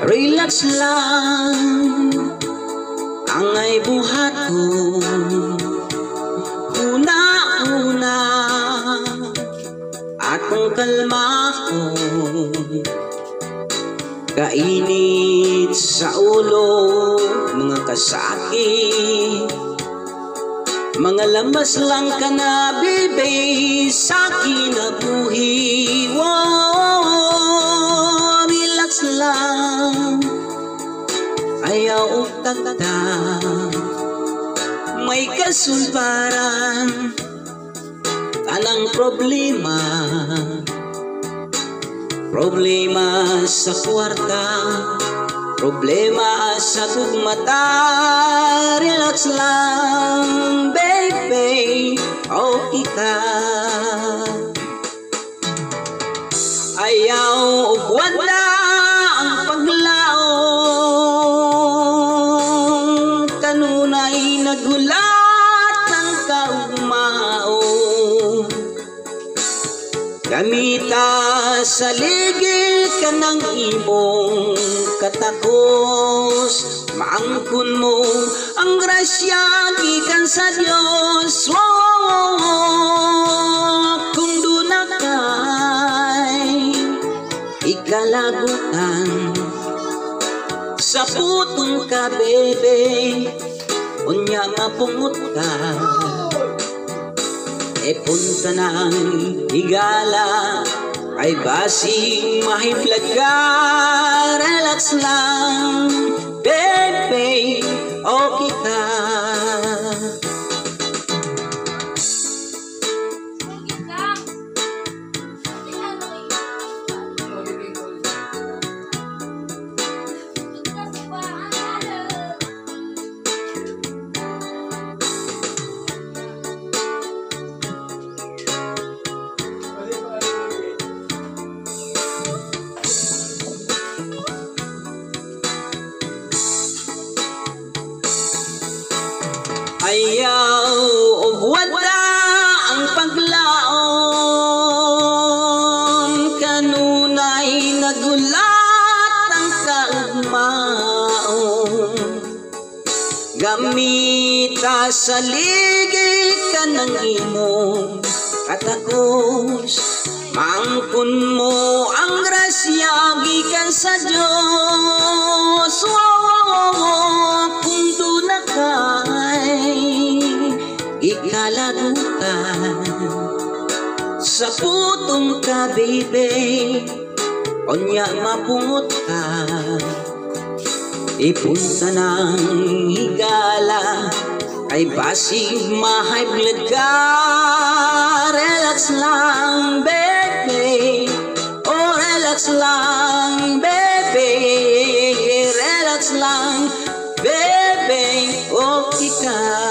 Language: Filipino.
Relax lang ang ay buhat ko. Una-una at kung kalma ko, kainit sa ulo, mga kasakit, mga lamas lang ka na, baby, sa kinabuhi. Wow, relax lang, ayaw tagtag, may kasulbaran, anang problema. Problema sa kwarta, problema sa tugmata. Relax lang, baby, okay ka. Ayaw wala ang paglaong, kanunay nagulat ng kaugmao. Gamita sa ligid ka ng imong katakos, maangkon mo ang grasya gikan sa Dios. Kung doon na kay ikalagutan, sa putong ka, bebe, unya mapungot ka. E punta ng higala, ay basing mahiblag ka. Relax lang, baby, okay ka. Ayaw o wala ang paglaon, kanunay nagulat ang kaugmaon. Gamita sa ligid ka ng imong katakos, maangkon mo ang grasya gikan sa Diyos. Kung doon na kay ikalagutan, sa putong ka, baby, onya mapungot ka. Ipunta ng higala, ay basig mahiblag ka. Relax lang, baby, oh relax lang, baby, relax lang, baby, okay ka.